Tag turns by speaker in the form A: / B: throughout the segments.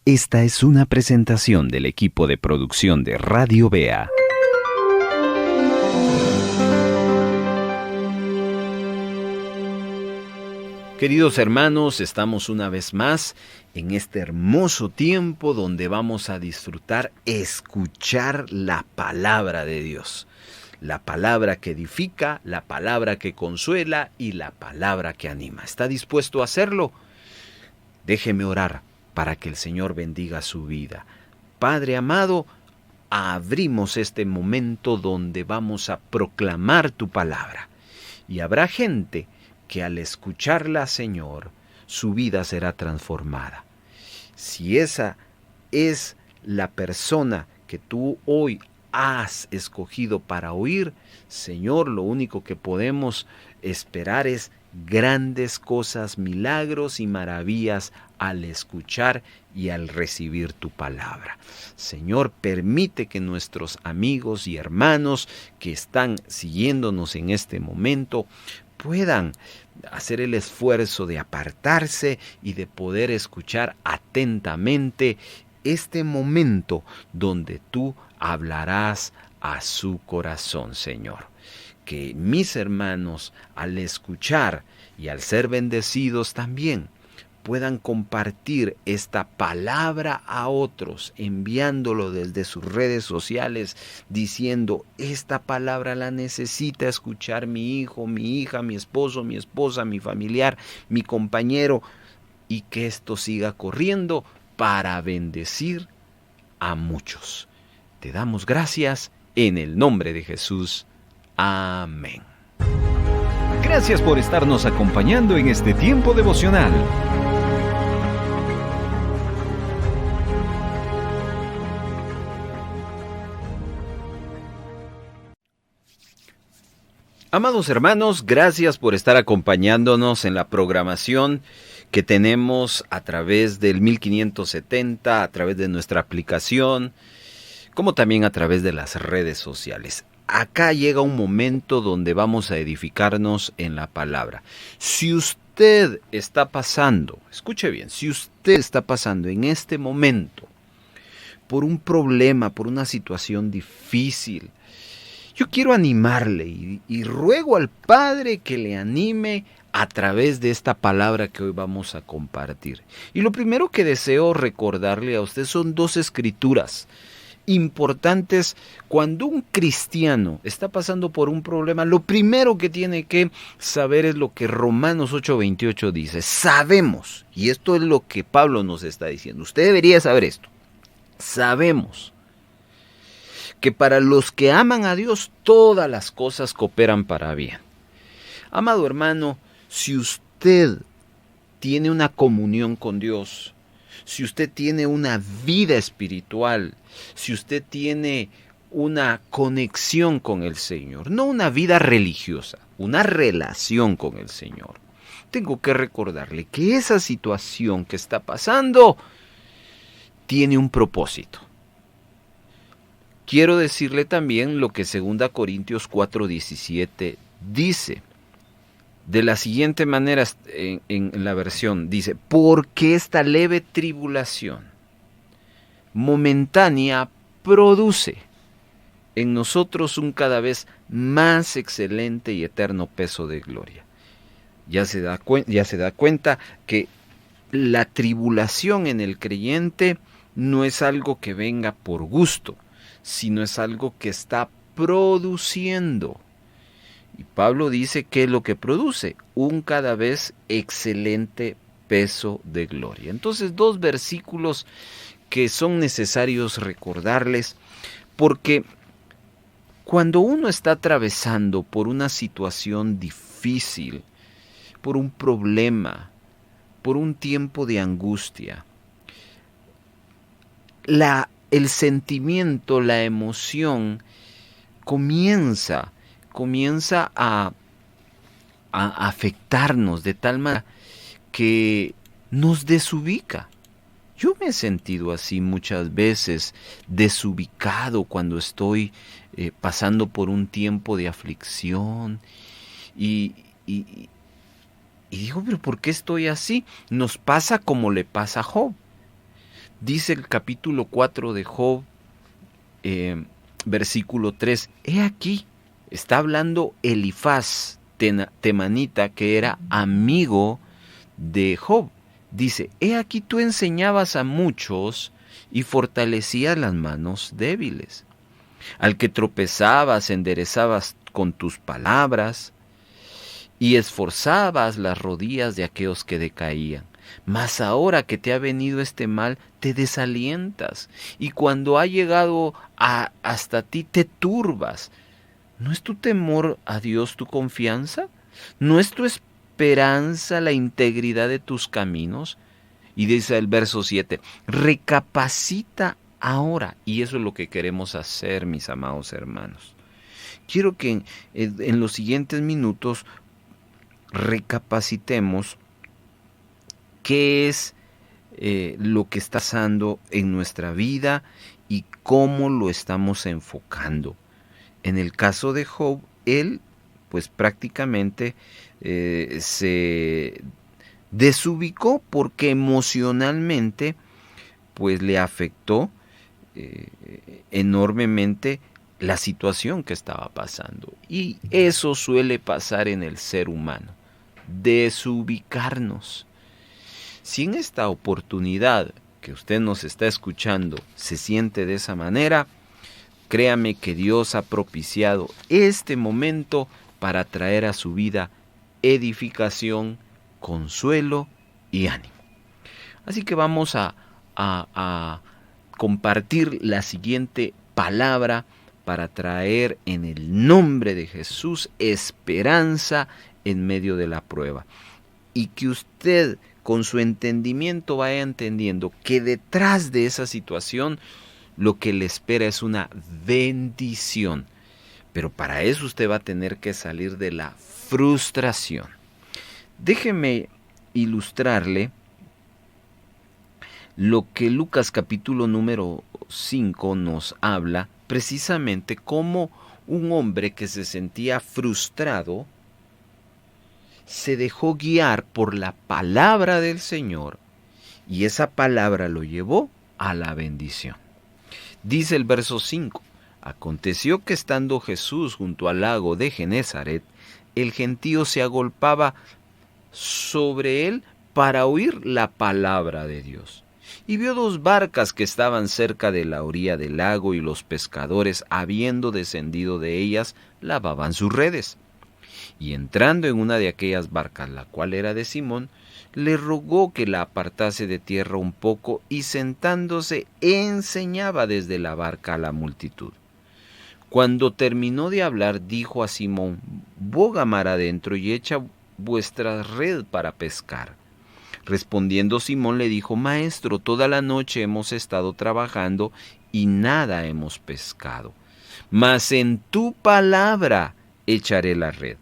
A: Esta es una presentación del equipo de producción de Radio Bea. Queridos hermanos, estamos una vez más en este hermoso tiempo donde vamos a disfrutar, escuchar la palabra de Dios. La palabra que edifica, la palabra que consuela y la palabra que anima. ¿Está dispuesto a hacerlo? Déjeme orar para que el Señor bendiga su vida. Padre amado, abrimos este momento donde vamos a proclamar tu palabra. Y habrá gente que al escucharla, Señor, su vida será transformada. Si esa es la persona que tú hoy has escogido para oír, Señor, lo único que podemos esperar es grandes cosas, milagros y maravillas al escuchar y al recibir tu palabra. Señor, permite que nuestros amigos y hermanos que están siguiéndonos en este momento puedan hacer el esfuerzo de apartarse y de poder escuchar atentamente este momento donde tú hablarás a su corazón, Señor. Que mis hermanos, al escuchar y al ser bendecidos también, puedan compartir esta palabra a otros, enviándolo desde sus redes sociales, diciendo, esta palabra la necesita escuchar mi hijo, mi hija, mi esposo, mi esposa, mi familiar, mi compañero, y que esto siga corriendo para bendecir a muchos. Te damos gracias en el nombre de Jesús. Amén. Gracias por estarnos acompañando en este tiempo devocional. Amados hermanos, gracias por estar acompañándonos en la programación que tenemos a través del 1570, a través de nuestra aplicación, como también a través de las redes sociales. Acá llega un momento donde vamos a edificarnos en la palabra. Si usted está pasando, escuche bien, si usted está pasando en este momento por un problema, por una situación difícil, yo quiero animarle y ruego al Padre que le anime a través de esta palabra que hoy vamos a compartir. Y lo primero que deseo recordarle a usted son dos escrituras importantes. Cuando un cristiano está pasando por un problema, lo primero que tiene que saber es lo que Romanos 8:28 dice. Sabemos, y esto es lo que Pablo nos está diciendo, usted debería saber esto, sabemos que para los que aman a Dios todas las cosas cooperan para bien. Amado hermano, si usted tiene una comunión con Dios, si usted tiene una vida espiritual, si usted tiene una conexión con el Señor, no una vida religiosa, una relación con el Señor, tengo que recordarle que esa situación que está pasando tiene un propósito. Quiero decirle también lo que 2 Corintios 4:17 dice. De la siguiente manera en la versión dice, porque esta leve tribulación momentánea produce en nosotros un cada vez más excelente y eterno peso de gloria. Ya se da cuenta que la tribulación en el creyente no es algo que venga por gusto, sino es algo que está produciendo. Y Pablo dice que lo que produce un cada vez excelente peso de gloria. Entonces, dos versículos que son necesarios recordarles, porque cuando uno está atravesando por una situación difícil, por un problema, por un tiempo de angustia, el sentimiento, la emoción comienza a afectarnos de tal manera que nos desubica. Yo me he sentido así muchas veces, desubicado cuando estoy pasando por un tiempo de aflicción y digo, pero ¿por qué estoy así? Nos pasa como le pasa a Job. Dice el capítulo 4 de Job, versículo 3, he aquí, está hablando Elifaz temanita, que era amigo de Job. Dice, he aquí tú enseñabas a muchos y fortalecías las manos débiles. Al que tropezabas, enderezabas con tus palabras y esforzabas las rodillas de aquellos que decaían. Mas ahora que te ha venido este mal, te desalientas, y cuando ha llegado hasta ti, te turbas. ¿No es tu temor a Dios tu confianza? ¿No es tu esperanza la integridad de tus caminos? Y dice el verso 7, recapacita ahora. Y eso es lo que queremos hacer, mis amados hermanos. Quiero que en los siguientes minutos recapacitemos qué es lo que está pasando en nuestra vida y cómo lo estamos enfocando. En el caso de Job, él pues prácticamente se desubicó porque emocionalmente pues le afectó enormemente la situación que estaba pasando. Y eso suele pasar en el ser humano, desubicarnos. Si en esta oportunidad que usted nos está escuchando se siente de esa manera, créame que Dios ha propiciado este momento para traer a su vida edificación, consuelo y ánimo. Así que vamos a compartir la siguiente palabra para traer en el nombre de Jesús esperanza en medio de la prueba. Y que usted con su entendimiento vaya entendiendo que detrás de esa situación lo que le espera es una bendición. Pero para eso usted va a tener que salir de la frustración. Déjeme ilustrarle lo que Lucas capítulo número 5 nos habla, precisamente como un hombre que se sentía frustrado se dejó guiar por la palabra del Señor y esa palabra lo llevó a la bendición. Dice el verso 5, aconteció que estando Jesús junto al lago de Genezaret, el gentío se agolpaba sobre él para oír la palabra de Dios. Y vio dos barcas que estaban cerca de la orilla del lago, y los pescadores, habiendo descendido de ellas, lavaban sus redes. Y entrando en una de aquellas barcas, la cual era de Simón, le rogó que la apartase de tierra un poco, y sentándose enseñaba desde la barca a la multitud. Cuando terminó de hablar, dijo a Simón, boga mar adentro y echa vuestra red para pescar. Respondiendo Simón le dijo, Maestro, toda la noche hemos estado trabajando y nada hemos pescado, mas en tu palabra echaré la red.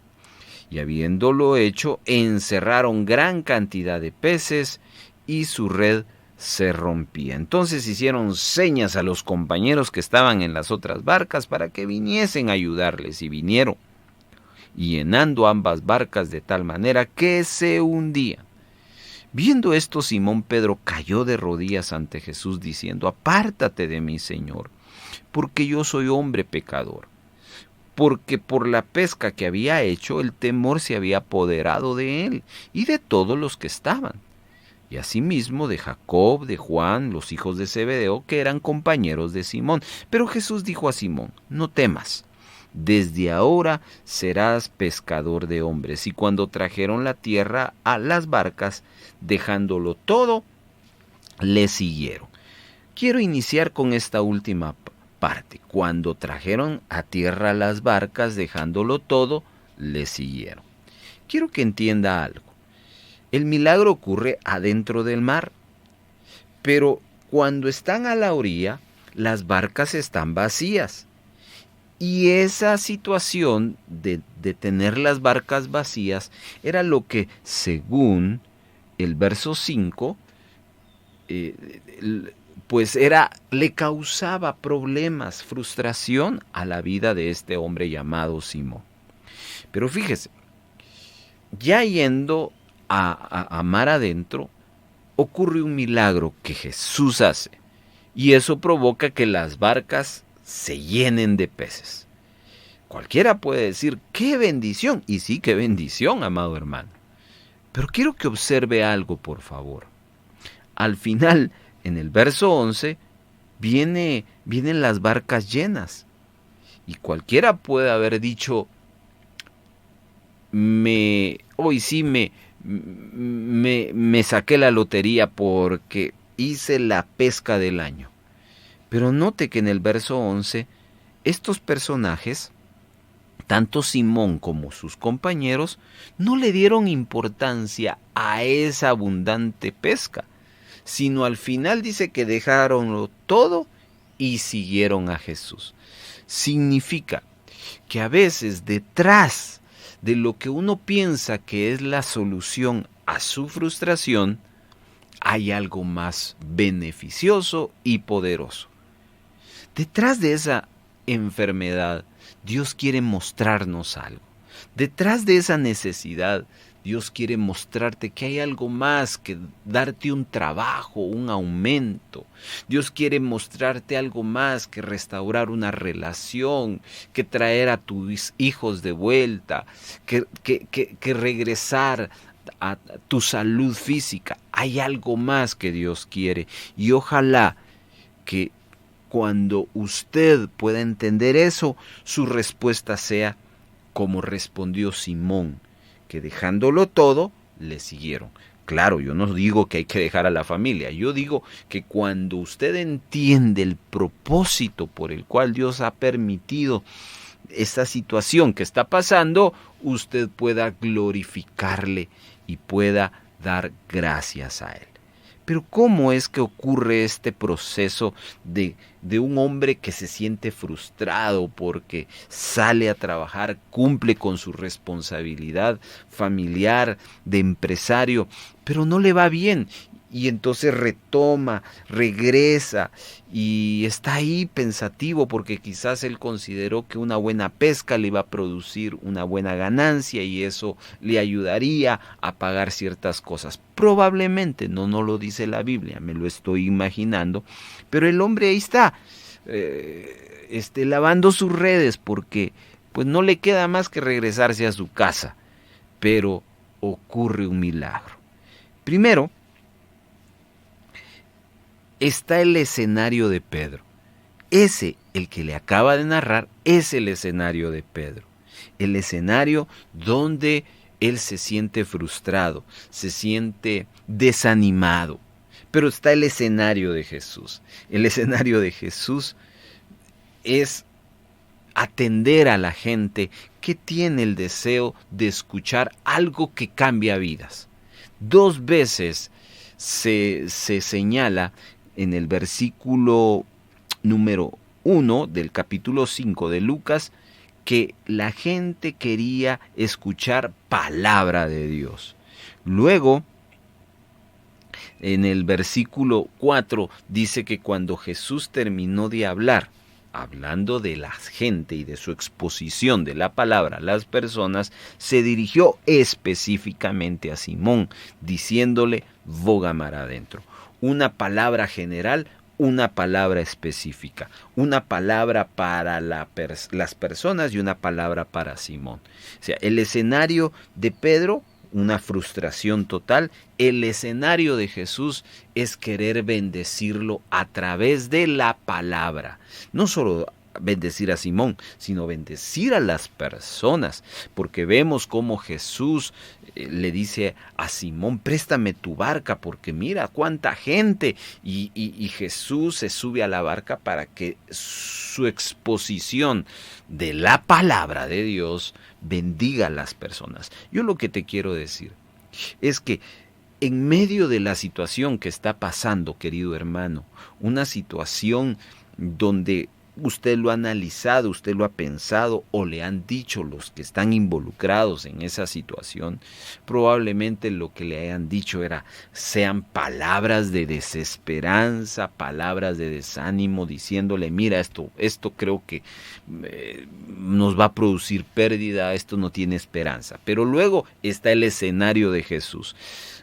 A: Y habiéndolo hecho, encerraron gran cantidad de peces y su red se rompía. Entonces hicieron señas a los compañeros que estaban en las otras barcas para que viniesen a ayudarles, y vinieron, y llenando ambas barcas de tal manera que se hundían. Viendo esto, Simón Pedro cayó de rodillas ante Jesús diciendo, apártate de mí, Señor, porque yo soy hombre pecador. Porque por la pesca que había hecho, el temor se había apoderado de él y de todos los que estaban. Y asimismo de Jacob, de Juan, los hijos de Zebedeo, que eran compañeros de Simón. Pero Jesús dijo a Simón, no temas, desde ahora serás pescador de hombres. Y cuando trajeron la tierra a las barcas, dejándolo todo, le siguieron. Quiero iniciar con esta última parte. Cuando trajeron a tierra las barcas, dejándolo todo, le siguieron. Quiero que entienda algo. El milagro ocurre adentro del mar, pero cuando están a la orilla, las barcas están vacías. Y esa situación de tener las barcas vacías era lo que, según el verso 5, pues le causaba problemas, frustración a la vida de este hombre llamado Simón. Pero fíjese, ya yendo a mar adentro, ocurre un milagro que Jesús hace y eso provoca que las barcas se llenen de peces. Cualquiera puede decir, ¡qué bendición! Y sí, qué bendición, amado hermano. Pero quiero que observe algo, por favor. Al final, en el verso 11, vienen las barcas llenas. Y cualquiera puede haber dicho, hoy sí me saqué la lotería porque hice la pesca del año. Pero note que en el verso 11, estos personajes, tanto Simón como sus compañeros, no le dieron importancia a esa abundante pesca, sino al final dice que dejaron todo y siguieron a Jesús. Significa que a veces detrás de lo que uno piensa que es la solución a su frustración, hay algo más beneficioso y poderoso. Detrás de esa enfermedad, Dios quiere mostrarnos algo. Detrás de esa necesidad, Dios quiere mostrarte que hay algo más que darte un trabajo, un aumento. Dios quiere mostrarte algo más que restaurar una relación, que traer a tus hijos de vuelta, que regresar a tu salud física. Hay algo más que Dios quiere y ojalá que cuando usted pueda entender eso, su respuesta sea como respondió Simón, que dejándolo todo, le siguieron. Claro, yo no digo que hay que dejar a la familia, yo digo que cuando usted entiende el propósito por el cual Dios ha permitido esta situación que está pasando, usted pueda glorificarle y pueda dar gracias a Él. Pero ¿cómo es que ocurre este proceso de un hombre que se siente frustrado porque sale a trabajar, cumple con su responsabilidad familiar, de empresario, pero no le va bien? Y entonces retoma, regresa y está ahí pensativo porque quizás él consideró que una buena pesca le iba a producir una buena ganancia y eso le ayudaría a pagar ciertas cosas. Probablemente, no lo dice la Biblia, me lo estoy imaginando, pero el hombre ahí está, lavando sus redes porque pues no le queda más que regresarse a su casa, pero ocurre un milagro. Primero, está el escenario de Pedro. El que le acaba de narrar, es el escenario de Pedro. El escenario donde él se siente frustrado, se siente desanimado. Pero está el escenario de Jesús. El escenario de Jesús es atender a la gente que tiene el deseo de escuchar algo que cambia vidas. 2 veces se señala en el versículo número 1 del capítulo 5 de Lucas que la gente quería escuchar palabra de Dios. Luego, en el versículo 4 dice que cuando Jesús terminó de hablar, hablando de la gente y de su exposición de la palabra a las personas, se dirigió específicamente a Simón, diciéndole, boga mar adentro. Una palabra general, una palabra específica, una palabra para las personas y una palabra para Simón. O sea, el escenario de Pedro, una frustración total. El escenario de Jesús es querer bendecirlo a través de la palabra. No solo bendecir a Simón, sino bendecir a las personas, porque vemos cómo Jesús le dice a Simón, préstame tu barca, porque mira cuánta gente, y Jesús se sube a la barca para que su exposición de la palabra de Dios bendiga a las personas. Yo lo que te quiero decir es que en medio de la situación que está pasando, querido hermano, una situación donde usted lo ha analizado, usted lo ha pensado o le han dicho los que están involucrados en esa situación, probablemente lo que le hayan dicho sean palabras de desesperanza, palabras de desánimo, diciéndole, mira, esto creo que nos va a producir pérdida, esto no tiene esperanza. Pero luego está el escenario de Jesús.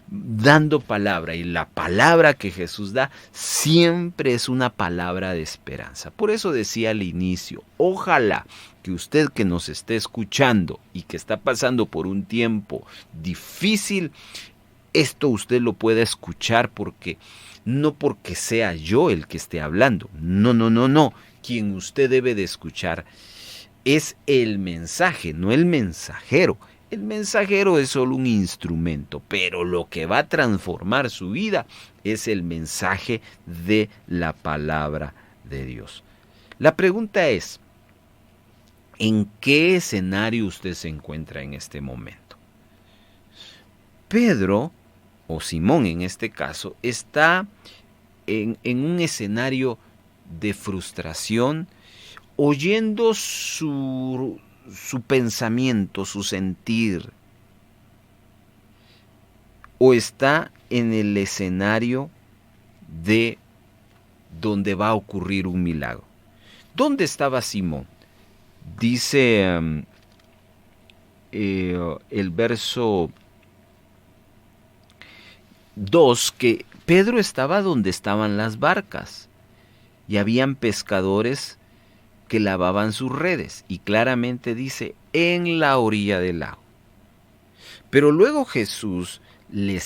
A: dando palabra, y la palabra que Jesús da siempre es una palabra de esperanza. Por eso decía al inicio, ojalá que usted que nos esté escuchando y que está pasando por un tiempo difícil, esto usted lo pueda escuchar no porque sea yo el que esté hablando, no, quien usted debe de escuchar es el mensaje, no el mensajero. El mensajero es solo un instrumento, pero lo que va a transformar su vida es el mensaje de la palabra de Dios. La pregunta es, ¿en qué escenario usted se encuentra en este momento? Pedro, o Simón en este caso, está en un escenario de frustración, oyendo su pensamiento, su sentir, o está en el escenario de donde va a ocurrir un milagro. ¿Dónde estaba Simón? Dice el verso 2 que Pedro estaba donde estaban las barcas y habían pescadores que lavaban sus redes, y claramente dice en la orilla del lago. Pero luego Jesús le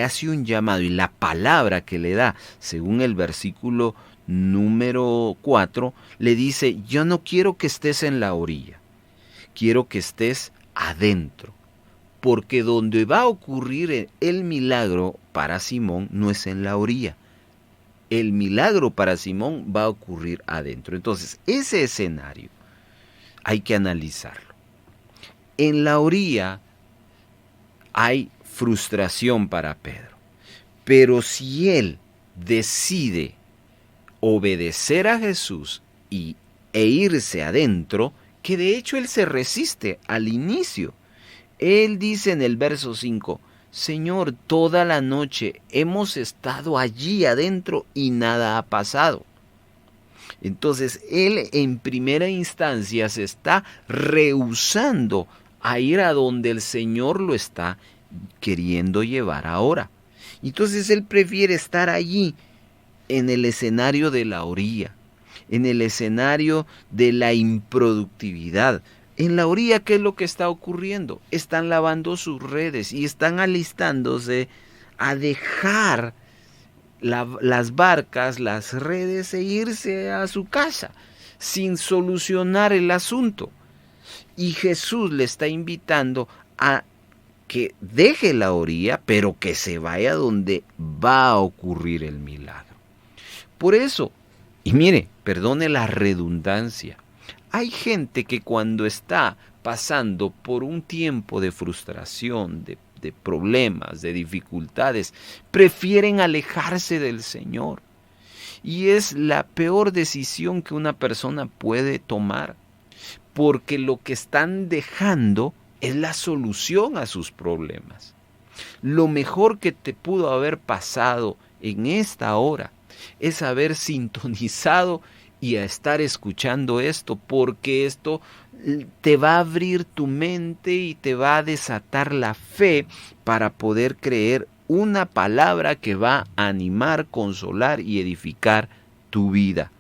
A: hace un llamado, y la palabra que le da, según el versículo número 4, le dice, yo no quiero que estés en la orilla, quiero que estés adentro, porque donde va a ocurrir el milagro para Simón no es en la orilla. El milagro para Simón va a ocurrir adentro. Entonces, ese escenario hay que analizarlo. En la orilla hay frustración para Pedro, pero si él decide obedecer a Jesús e irse adentro, que de hecho él se resiste al inicio. Él dice en el verso 5, Señor, toda la noche hemos estado allí adentro y nada ha pasado. Entonces, él en primera instancia se está rehusando a ir a donde el Señor lo está queriendo llevar ahora. Entonces, él prefiere estar allí en el escenario de la orilla, en el escenario de la improductividad. En la orilla, ¿qué es lo que está ocurriendo? Están lavando sus redes y están alistándose a dejar las barcas, las redes e irse a su casa sin solucionar el asunto. Y Jesús le está invitando a que deje la orilla, pero que se vaya donde va a ocurrir el milagro. Por eso, y mire, perdone la redundancia, hay gente que cuando está pasando por un tiempo de frustración, de problemas, de dificultades, prefieren alejarse del Señor. Y es la peor decisión que una persona puede tomar, porque lo que están dejando es la solución a sus problemas. Lo mejor que te pudo haber pasado en esta hora es haber sintonizado y a estar escuchando esto, porque esto te va a abrir tu mente y te va a desatar la fe para poder creer una palabra que va a animar, consolar y edificar tu vida.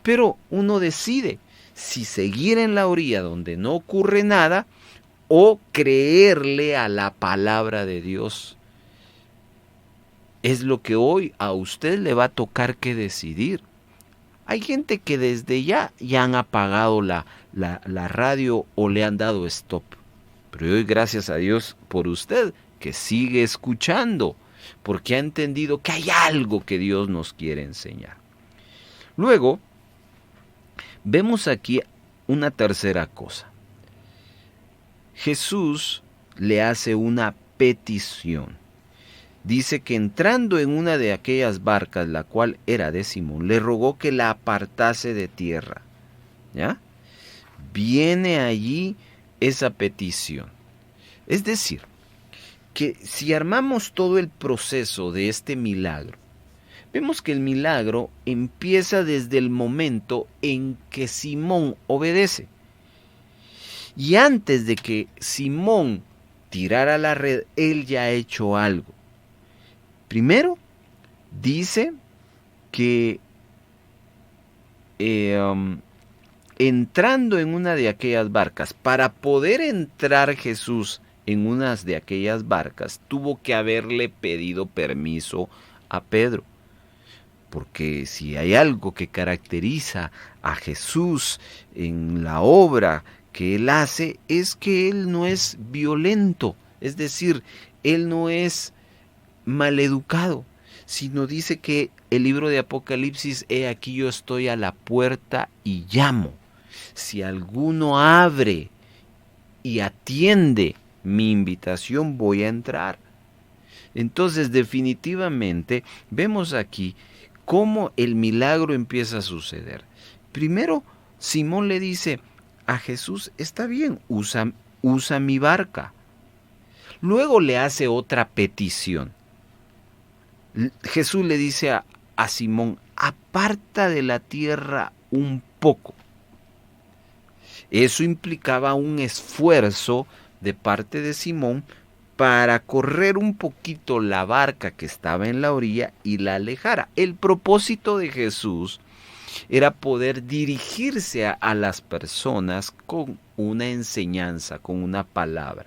A: Pero uno decide si seguir en la orilla donde no ocurre nada o creerle a la palabra de Dios. Es lo que hoy a usted le va a tocar que decidir. Hay gente que desde ya han apagado la radio o le han dado stop. Pero hoy gracias a Dios por usted que sigue escuchando, porque ha entendido que hay algo que Dios nos quiere enseñar. Luego, vemos aquí una tercera cosa. Jesús le hace una petición. Dice que entrando en una de aquellas barcas, la cual era de Simón, le rogó que la apartase de tierra. ¿Ya? Viene allí esa petición. Es decir, que si armamos todo el proceso de este milagro, vemos que el milagro empieza desde el momento en que Simón obedece. Y antes de que Simón tirara la red, él ya ha hecho algo. Primero, dice que entrando en una de aquellas barcas, para poder entrar Jesús en una de aquellas barcas, tuvo que haberle pedido permiso a Pedro. Porque si hay algo que caracteriza a Jesús en la obra que Él hace, es que Él no es violento, es decir, Él no es maleducado, sino dice que el libro de Apocalipsis, he aquí yo estoy a la puerta y llamo. Si alguno abre y atiende mi invitación, voy a entrar. Entonces, definitivamente, vemos aquí cómo el milagro empieza a suceder. Primero, Simón le dice a Jesús, está bien, usa mi barca. Luego le hace otra petición. Jesús le dice a Simón, aparta de la tierra un poco. Eso implicaba un esfuerzo de parte de Simón para correr un poquito la barca que estaba en la orilla y la alejara. El propósito de Jesús era poder dirigirse a las personas con una enseñanza, con una palabra.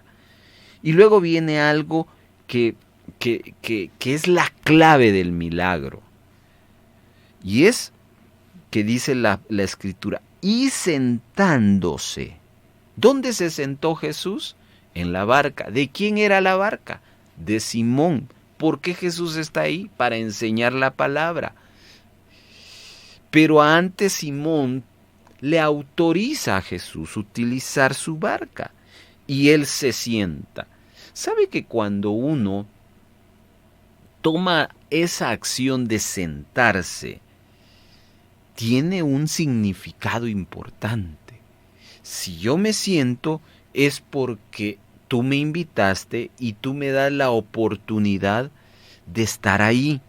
A: Y luego viene algo que es la clave del milagro. Y es que dice la Escritura, y sentándose. ¿Dónde se sentó Jesús? En la barca. ¿De quién era la barca? De Simón. ¿Por qué Jesús está ahí? Para enseñar la palabra. Pero antes Simón le autoriza a Jesús utilizar su barca y él se sienta. ¿Sabe que cuando uno toma esa acción de sentarse, tiene un significado importante? Si yo me siento, es porque tú me invitaste y tú me das la oportunidad de estar ahí.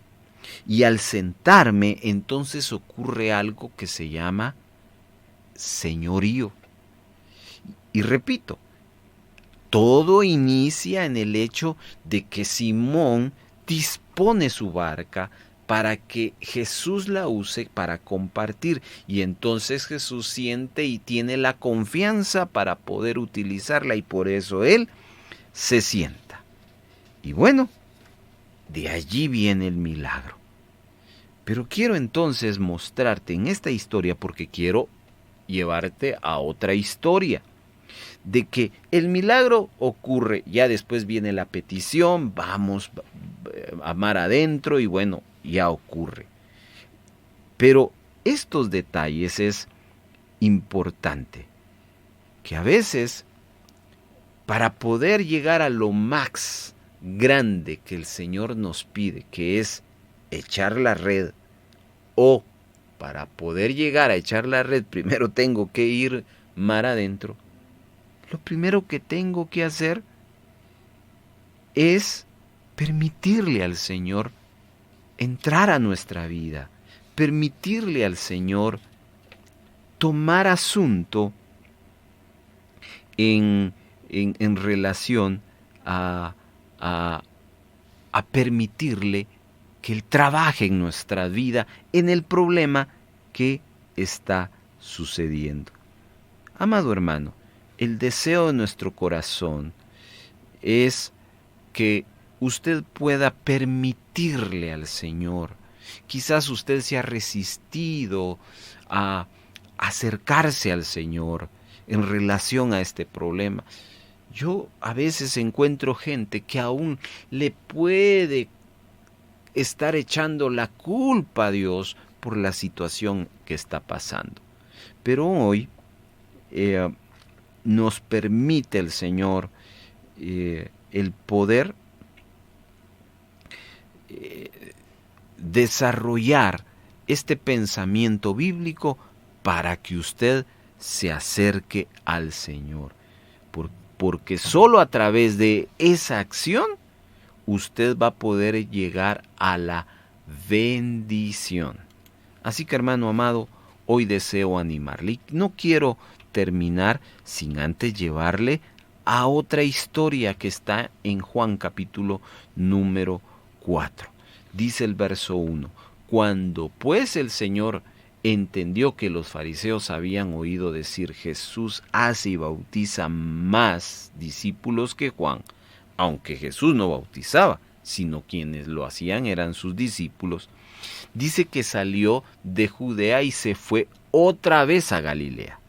A: Y al sentarme, entonces ocurre algo que se llama señorío. Y repito, todo inicia en el hecho de que Simón dispone su barca para que Jesús la use para compartir. Y entonces Jesús siente y tiene la confianza para poder utilizarla y por eso Él se sienta. Y bueno, de allí viene el milagro. Pero quiero entonces mostrarte en esta historia porque quiero llevarte a otra historia. De que el milagro ocurre, ya después viene la petición, vamos a mar adentro y bueno, ya ocurre. Pero estos detalles es importante, que a veces para poder llegar a lo más grande que el Señor nos pide, que es echar la red, o para poder llegar a echar la red, primero tengo que ir mar adentro. Lo primero que tengo que hacer es permitirle al Señor entrar a nuestra vida, permitirle al Señor tomar asunto en relación a permitirle que Él trabaje en nuestra vida, en el problema que está sucediendo. Amado hermano, el deseo de nuestro corazón es que usted pueda permitirle al Señor. Quizás usted se ha resistido a acercarse al Señor en relación a este problema. Yo a veces encuentro gente que aún le puede estar echando la culpa a Dios por la situación que está pasando. Pero hoy nos permite el Señor el poder desarrollar este pensamiento bíblico para que usted se acerque al Señor. Porque solo a través de esa acción usted va a poder llegar a la bendición. Así que, hermano amado, hoy deseo animarle. Y no quiero terminar sin antes llevarle a otra historia que está en Juan capítulo número 4. Dice el verso 1, cuando pues el Señor entendió que los fariseos habían oído decir, Jesús hace y bautiza más discípulos que Juan, aunque Jesús no bautizaba, sino quienes lo hacían eran sus discípulos, dice que salió de Judea y se fue otra vez a Galilea.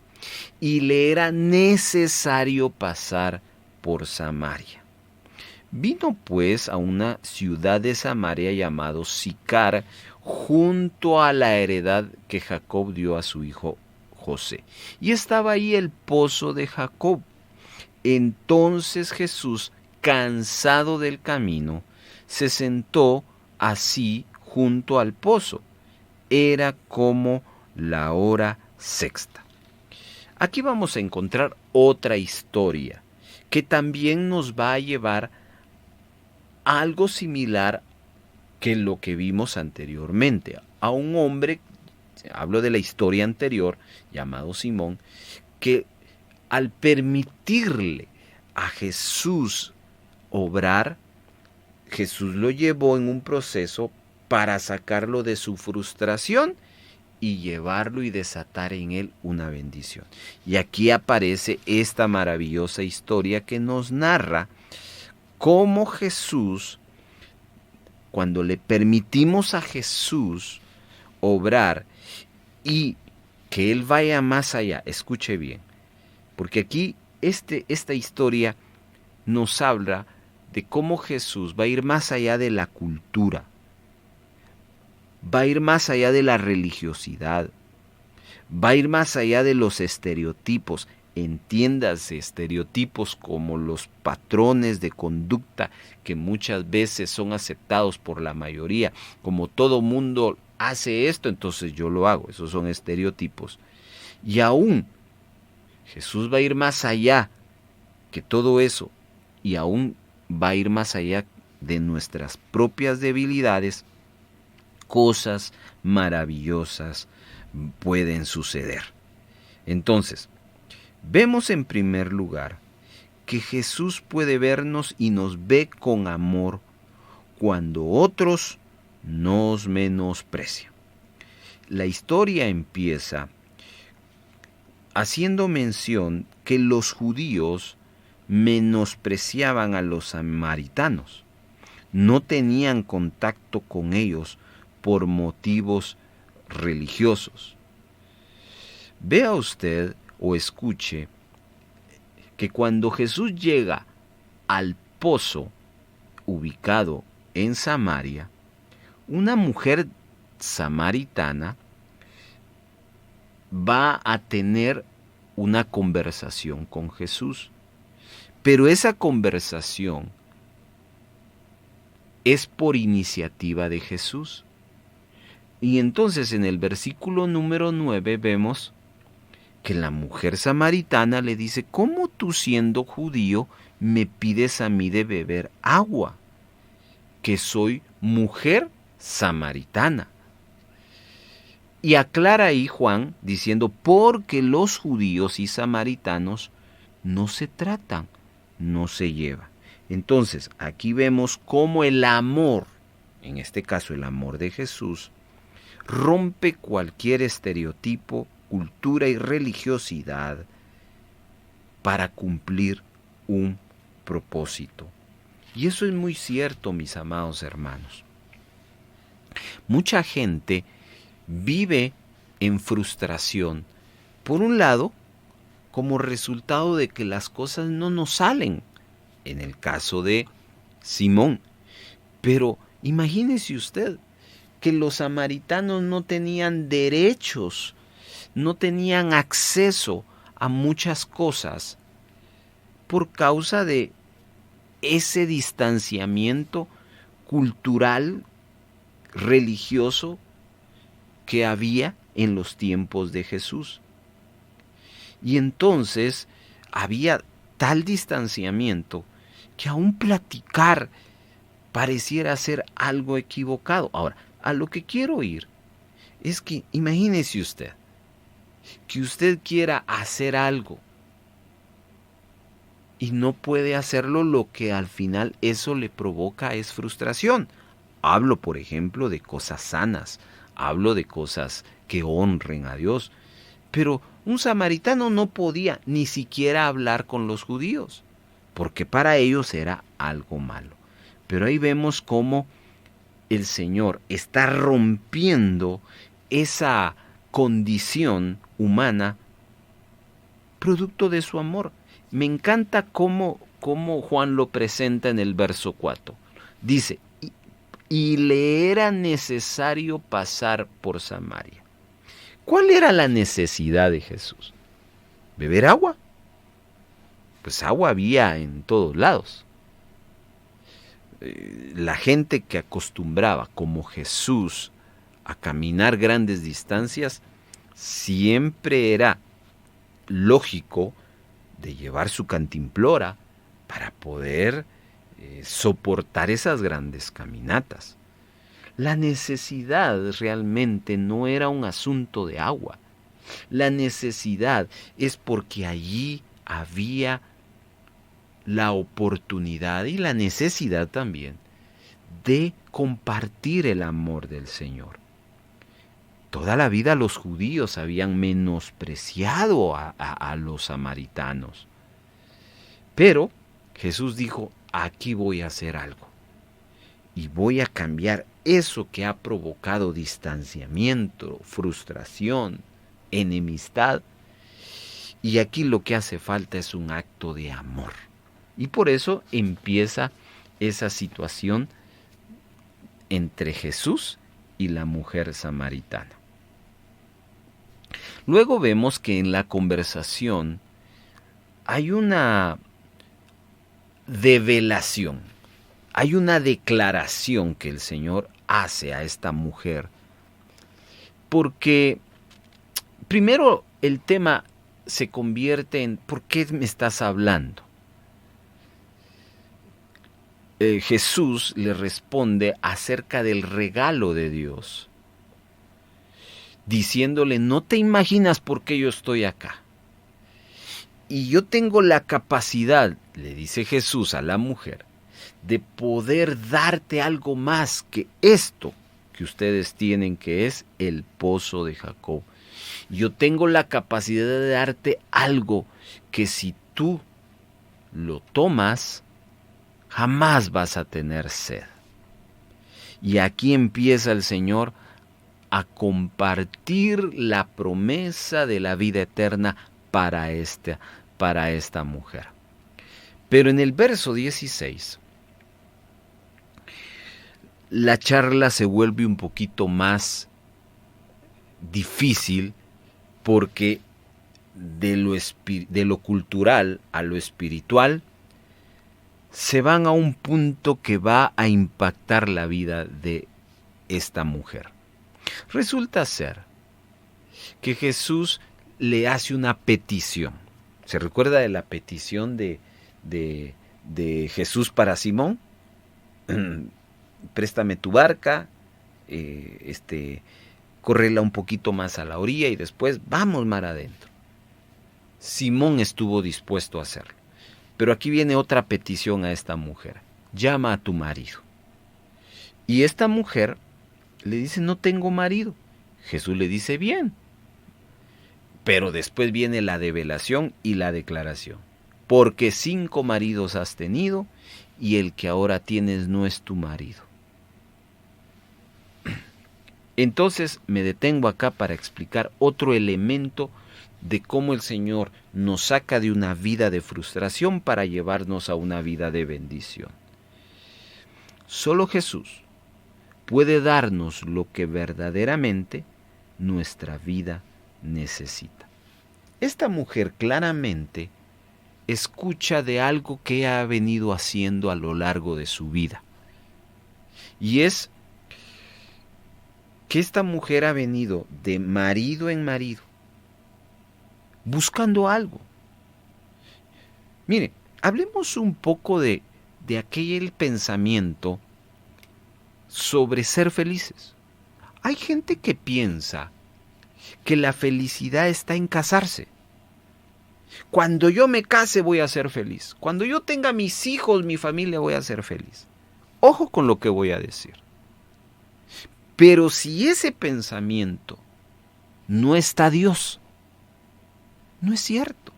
A: Y le era necesario pasar por Samaria. Vino pues a una ciudad de Samaria llamado Sicar, junto a la heredad que Jacob dio a su hijo José. Y estaba ahí el pozo de Jacob. Entonces Jesús, cansado del camino, se sentó así junto al pozo. Era como la hora sexta. Aquí vamos a encontrar otra historia que también nos va a llevar a algo similar que lo que vimos anteriormente. A un hombre, hablo de la historia anterior, llamado Simón, que al permitirle a Jesús obrar, Jesús lo llevó en un proceso para sacarlo de su frustración y llevarlo y desatar en él una bendición. Y aquí aparece esta maravillosa historia que nos narra cómo Jesús, cuando le permitimos a Jesús obrar y que Él vaya más allá, escuche bien, porque aquí esta historia nos habla de cómo Jesús va a ir más allá de la cultura, va a ir más allá de la religiosidad, va a ir más allá de los estereotipos. Entiéndase, estereotipos como los patrones de conducta que muchas veces son aceptados por la mayoría. Como todo mundo hace esto, entonces yo lo hago. Esos son estereotipos. Y aún Jesús va a ir más allá que todo eso, y aún va a ir más allá de nuestras propias debilidades. Cosas maravillosas pueden suceder. Entonces, vemos en primer lugar que Jesús puede vernos y nos ve con amor cuando otros nos menosprecian. La historia empieza haciendo mención que los judíos menospreciaban a los samaritanos. No tenían contacto con ellos por motivos religiosos. Vea usted o escuche que cuando Jesús llega al pozo ubicado en Samaria, una mujer samaritana va a tener una conversación con Jesús. Pero esa conversación es por iniciativa de Jesús. Y entonces en el versículo número 9 vemos que la mujer samaritana le dice, ¿cómo tú siendo judío me pides a mí de beber agua? Que soy mujer samaritana. Y aclara ahí Juan diciendo, porque los judíos y samaritanos no se tratan, no se llevan. Entonces aquí vemos cómo el amor, en este caso el amor de Jesús, rompe cualquier estereotipo, cultura y religiosidad para cumplir un propósito. Y eso es muy cierto, mis amados hermanos. Mucha gente vive en frustración, por un lado, como resultado de que las cosas no nos salen, en el caso de Simón. Pero imagínese usted que los samaritanos no tenían derechos, no tenían acceso a muchas cosas por causa de ese distanciamiento cultural, religioso que había en los tiempos de Jesús. Y entonces había tal distanciamiento que aún platicar pareciera ser algo equivocado. Ahora, a lo que quiero ir es que imagínese usted que usted quiera hacer algo y no puede hacerlo, lo que al final eso le provoca es frustración. Hablo, por ejemplo, de cosas sanas, hablo de cosas que honren a Dios, pero un samaritano no podía ni siquiera hablar con los judíos, porque para ellos era algo malo. Pero ahí vemos cómo el Señor está rompiendo esa condición humana producto de su amor. Me encanta cómo Juan lo presenta en el verso 4. Dice, y le era necesario pasar por Samaria. ¿Cuál era la necesidad de Jesús? ¿Beber agua? Pues agua había en todos lados. La gente que acostumbraba, como Jesús, a caminar grandes distancias, siempre era lógico de llevar su cantimplora para poder soportar esas grandes caminatas. La necesidad realmente no era un asunto de agua. La necesidad es porque allí había la oportunidad y la necesidad también de compartir el amor del Señor. Toda la vida los judíos habían menospreciado a los samaritanos. Pero Jesús dijo, aquí voy a hacer algo. Y voy a cambiar eso que ha provocado distanciamiento, frustración, enemistad. Y aquí lo que hace falta es un acto de amor. Y por eso empieza esa situación entre Jesús y la mujer samaritana. Luego vemos que en la conversación hay una develación, hay una declaración que el Señor hace a esta mujer, porque primero el tema se convierte en ¿por qué me estás hablando? Jesús le responde acerca del regalo de Dios, diciéndole, no te imaginas por qué yo estoy acá. Y yo tengo la capacidad, le dice Jesús a la mujer, de poder darte algo más que esto que ustedes tienen, que es el pozo de Jacob. Yo tengo la capacidad de darte algo que si tú lo tomas, jamás vas a tener sed. Y aquí empieza el Señor a compartir la promesa de la vida eterna para esta mujer. Pero en el verso 16, la charla se vuelve un poquito más difícil porque de lo cultural a lo espiritual se van a un punto que va a impactar la vida de esta mujer. Resulta ser que Jesús le hace una petición. ¿Se recuerda de la petición de Jesús para Simón? Préstame tu barca, córrela un poquito más a la orilla y después vamos mar adentro. Simón estuvo dispuesto a hacerlo. Pero aquí viene otra petición a esta mujer. Llama a tu marido. Y esta mujer le dice, no tengo marido. Jesús le dice, bien. Pero después viene la develación y la declaración. Porque 5 maridos has tenido y el que ahora tienes no es tu marido. Entonces me detengo acá para explicar otro elemento de cómo el Señor nos saca de una vida de frustración para llevarnos a una vida de bendición. Solo Jesús puede darnos lo que verdaderamente nuestra vida necesita. Esta mujer claramente escucha de algo que ha venido haciendo a lo largo de su vida. Y es que esta mujer ha venido de marido en marido, buscando algo. Mire, hablemos un poco de aquel pensamiento sobre ser felices. Hay gente que piensa que la felicidad está en casarse. Cuando yo me case voy a ser feliz. Cuando yo tenga mis hijos, mi familia, voy a ser feliz. Ojo con lo que voy a decir. Pero si ese pensamiento no está Dios, no es cierto.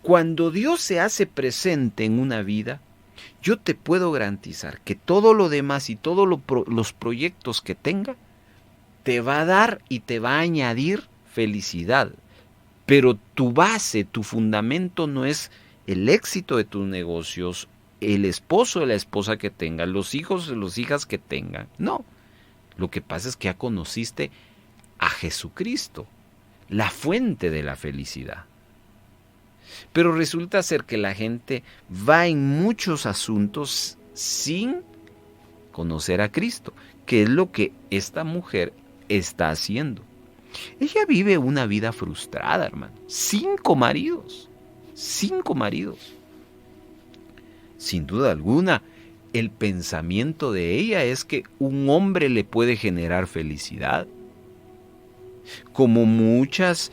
A: Cuando Dios se hace presente en una vida, yo te puedo garantizar que todo lo demás y todos los proyectos que tenga, te va a dar y te va a añadir felicidad. Pero tu base, tu fundamento no es el éxito de tus negocios, el esposo o la esposa que tengas, los hijos o las hijas que tengan. No, lo que pasa es que ya conociste a Jesucristo, la fuente de la felicidad. Pero resulta ser que la gente va en muchos asuntos sin conocer a Cristo, que es lo que esta mujer está haciendo. Ella vive una vida frustrada, hermano. 5 maridos. 5 maridos. Sin duda alguna, el pensamiento de ella es que un hombre le puede generar felicidad. Como muchos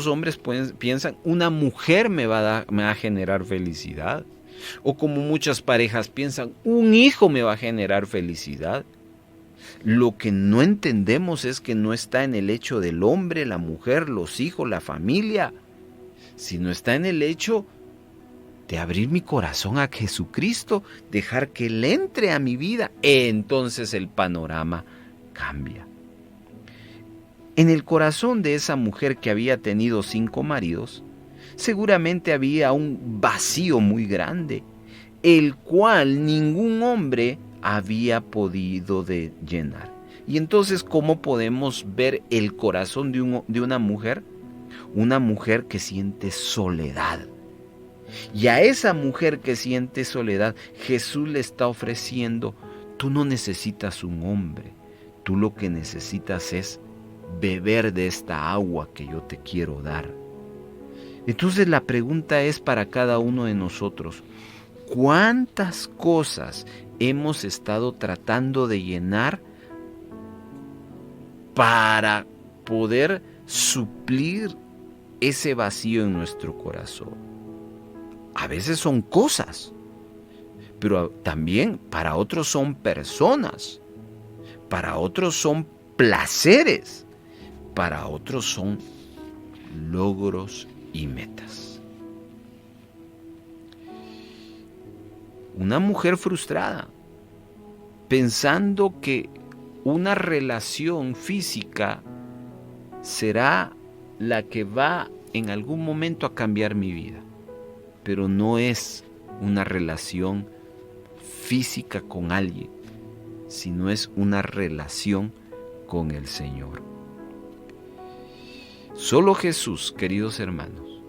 A: hombres piensan, una mujer me va a generar felicidad. O como muchas parejas piensan, un hijo me va a generar felicidad. Lo que no entendemos es que no está en el hecho del hombre, la mujer, los hijos, la familia, sino está en el hecho de abrir mi corazón a Jesucristo, dejar que Él entre a mi vida. Entonces el panorama cambia. En el corazón de esa mujer que había tenido 5 maridos, seguramente había un vacío muy grande, el cual ningún hombre había podido llenar. Y entonces, ¿cómo podemos ver el corazón de una mujer? Una mujer que siente soledad. Y a esa mujer que siente soledad, Jesús le está ofreciendo, tú no necesitas un hombre, tú lo que necesitas es beber de esta agua que yo te quiero dar. Entonces la pregunta es para cada uno de nosotros, ¿cuántas cosas hemos estado tratando de llenar para poder suplir ese vacío en nuestro corazón? A veces son cosas, pero también para otros son personas, para otros son placeres, para otros son logros y metas. Una mujer frustrada, pensando que una relación física será la que va en algún momento a cambiar mi vida, pero no es una relación física con alguien, sino es una relación con el Señor. Solo Jesús, queridos hermanos,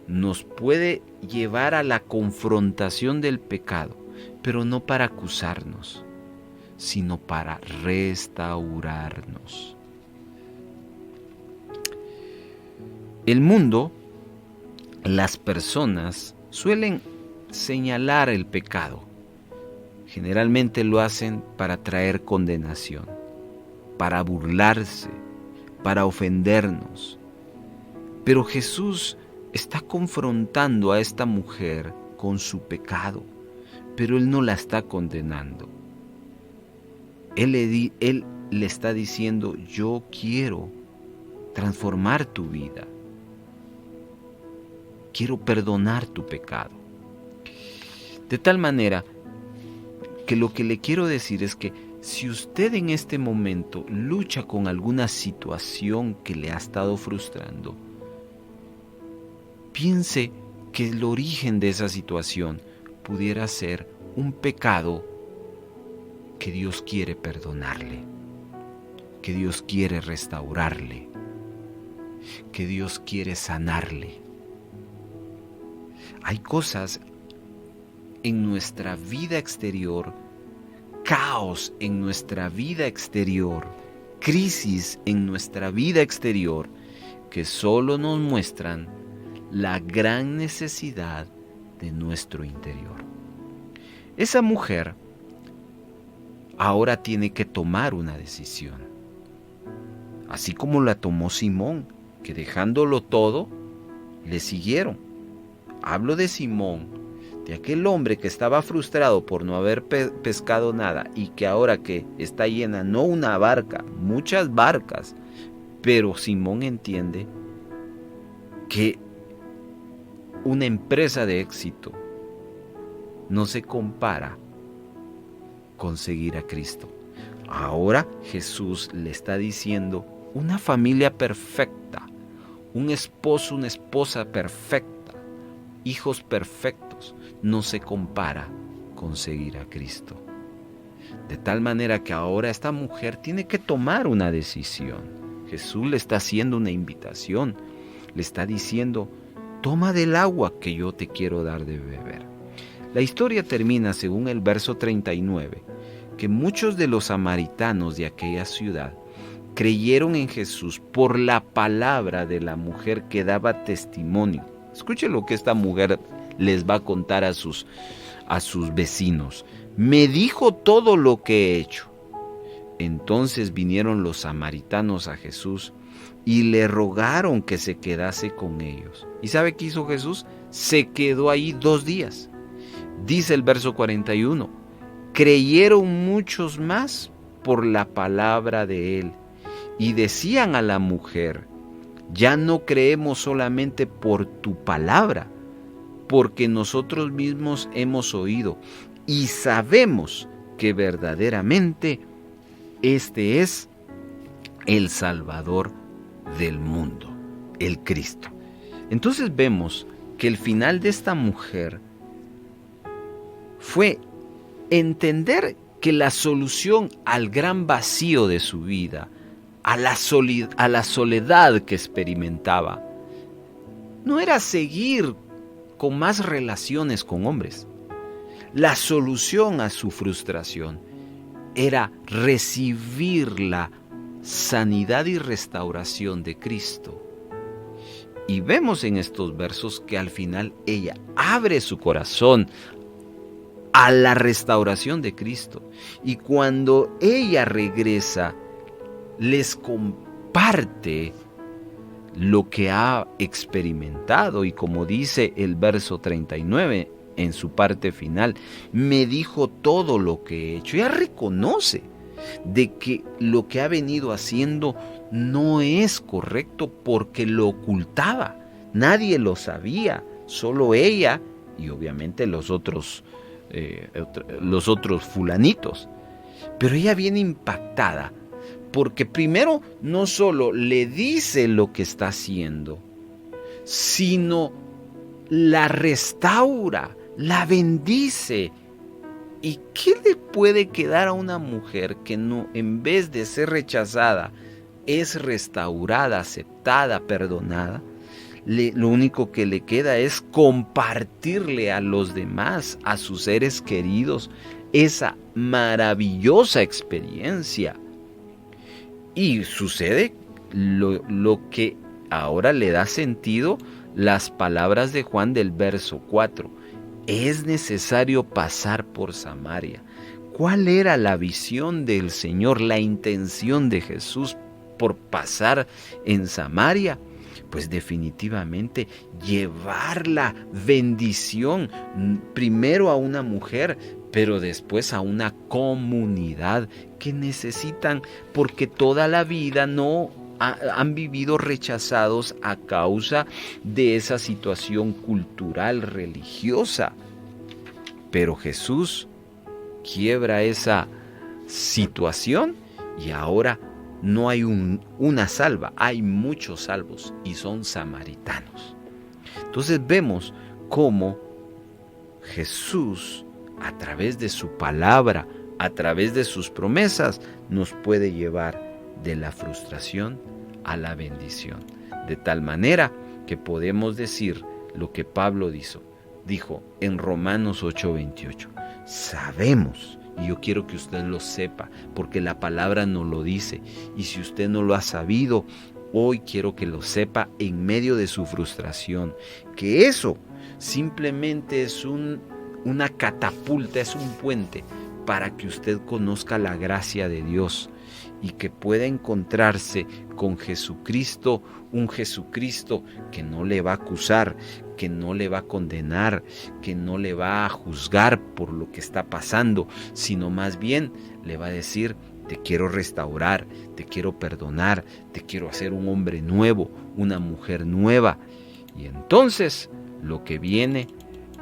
A: nos puede llevar a la confrontación del pecado, pero no para acusarnos, sino para restaurarnos. El mundo, las personas suelen señalar el pecado. Generalmente lo hacen para traer condenación, para burlarse, para ofendernos. Pero Jesús está confrontando a esta mujer con su pecado, pero Él no la está condenando. Él le está diciendo, yo quiero transformar tu vida. Quiero perdonar tu pecado. De tal manera que lo que le quiero decir es que si usted en este momento lucha con alguna situación que le ha estado frustrando, piense que el origen de esa situación pudiera ser un pecado que Dios quiere perdonarle, que Dios quiere restaurarle, que Dios quiere sanarle. Hay cosas en nuestra vida exterior, caos en nuestra vida exterior, crisis en nuestra vida exterior, que solo nos muestran la gran necesidad de nuestro interior. Esa mujer ahora tiene que tomar una decisión, así como la tomó Simón, que dejándolo todo, le siguieron. Hablo de Simón, de aquel hombre que estaba frustrado por no haber pescado nada y que ahora que está llena no una barca, muchas barcas, pero Simón entiende que una empresa de éxito no se compara con seguir a Cristo. Ahora Jesús le está diciendo, una familia perfecta, un esposo, una esposa perfecta, hijos perfectos, no se compara con seguir a Cristo. De tal manera que ahora esta mujer tiene que tomar una decisión. Jesús le está haciendo una invitación, le está diciendo, toma del agua que yo te quiero dar de beber. La historia termina, según el verso 39, que muchos de los samaritanos de aquella ciudad creyeron en Jesús por la palabra de la mujer que daba testimonio. Escuche lo que esta mujer les va a contar a sus vecinos. Me dijo todo lo que he hecho. Entonces vinieron los samaritanos a Jesús y le rogaron que se quedase con ellos. ¿Y sabe qué hizo Jesús? Se quedó ahí 2 días. Dice el verso 41, creyeron muchos más por la palabra de él y decían a la mujer, ya no creemos solamente por tu palabra, porque nosotros mismos hemos oído y sabemos que verdaderamente este es el Salvador del mundo, el Cristo. Entonces vemos que el final de esta mujer fue entender que la solución al gran vacío de su vida, a la soledad que experimentaba, no era seguir con más relaciones con hombres. La solución a su frustración era recibir la sanidad y restauración de Cristo. Y vemos en estos versos que al final ella abre su corazón a la restauración de Cristo. Y cuando ella regresa, les comparte lo que ha experimentado. Y como dice el verso 39 en su parte final, me dijo todo lo que he hecho. Ella reconoce de que lo que ha venido haciendo no es correcto porque lo ocultaba. Nadie lo sabía, solo ella y obviamente los otros fulanitos. Pero ella viene impactada porque primero no solo le dice lo que está haciendo, sino la restaura, la bendice. ¿Y qué le puede quedar a una mujer que no, en vez de ser rechazada, es restaurada, aceptada, perdonada? Lo único que le queda es compartirle a los demás, a sus seres queridos, esa maravillosa experiencia. Y sucede lo que ahora le da sentido las palabras de Juan del verso 4. Es necesario pasar por Samaria. ¿Cuál era la visión del Señor, la intención de Jesús por pasar en Samaria? Pues definitivamente llevar la bendición primero a una mujer, pero después a una comunidad que necesitan, porque toda la vida no han vivido rechazados a causa de esa situación cultural, religiosa. Pero Jesús quiebra esa situación y ahora no hay una salva, hay muchos salvos y son samaritanos. Entonces vemos cómo Jesús, a través de su palabra, a través de sus promesas, nos puede llevar de la frustración a la bendición. De tal manera que podemos decir lo que Pablo dijo en Romanos 8:28. Sabemos, y yo quiero que usted lo sepa, porque la palabra nos lo dice. Y si usted no lo ha sabido, hoy quiero que lo sepa en medio de su frustración, que eso simplemente es una catapulta, es un puente para que usted conozca la gracia de Dios y que pueda encontrarse con Jesucristo, un Jesucristo que no le va a acusar, que no le va a condenar, que no le va a juzgar por lo que está pasando, sino más bien le va a decir: te quiero restaurar, te quiero perdonar, te quiero hacer un hombre nuevo, una mujer nueva. Y entonces lo que viene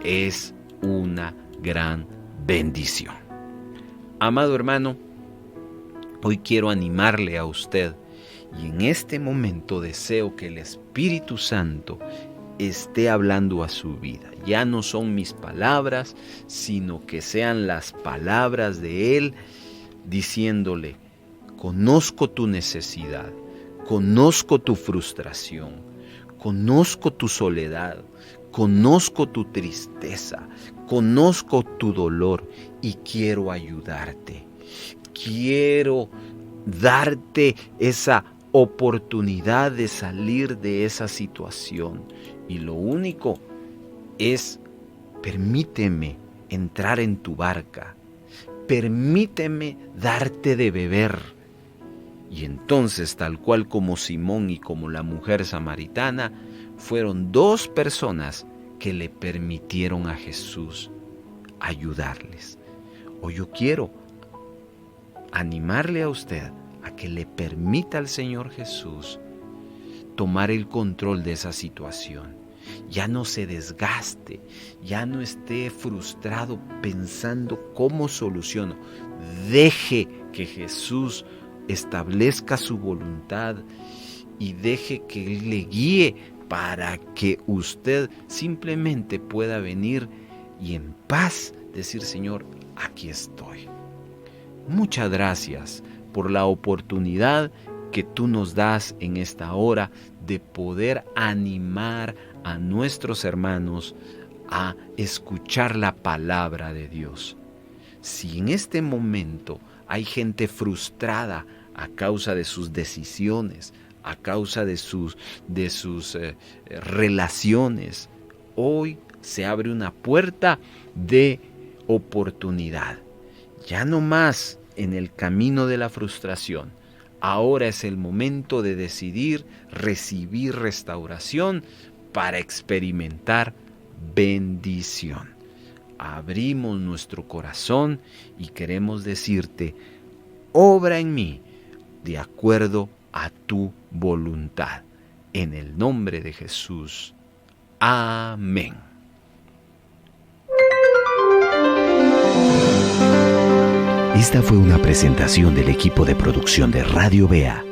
A: es una gran bendición. Amado hermano, hoy quiero animarle a usted, y en este momento deseo que el Espíritu Santo esté hablando a su vida. Ya no son mis palabras, sino que sean las palabras de Él, diciéndole: conozco tu necesidad, conozco tu frustración, conozco tu soledad, conozco tu tristeza, conozco tu dolor y quiero ayudarte. Quiero darte esa oportunidad de salir de esa situación. Y lo único es: permíteme entrar en tu barca. Permíteme darte de beber. Y entonces, tal cual como Simón y como la mujer samaritana, fueron dos personas que le permitieron a Jesús ayudarles. Hoy yo quiero animarle a usted a que le permita al Señor Jesús tomar el control de esa situación. Ya no se desgaste, ya no esté frustrado pensando cómo soluciono. Deje que Jesús establezca su voluntad y deje que Él le guíe para que usted simplemente pueda venir y en paz decir: Señor, aquí estoy. Muchas gracias por la oportunidad que tú nos das en esta hora de poder animar a nuestros hermanos a escuchar la palabra de Dios. Si en este momento hay gente frustrada a causa de sus decisiones, a causa de sus relaciones, hoy se abre una puerta de oportunidad. Ya no más en el camino de la frustración. Ahora es el momento de decidir recibir restauración para experimentar bendición. Abrimos nuestro corazón y queremos decirte: obra en mí de acuerdo a tu voluntad. En el nombre de Jesús. Amén.
B: Esta fue una presentación del equipo de producción de Radio Bea.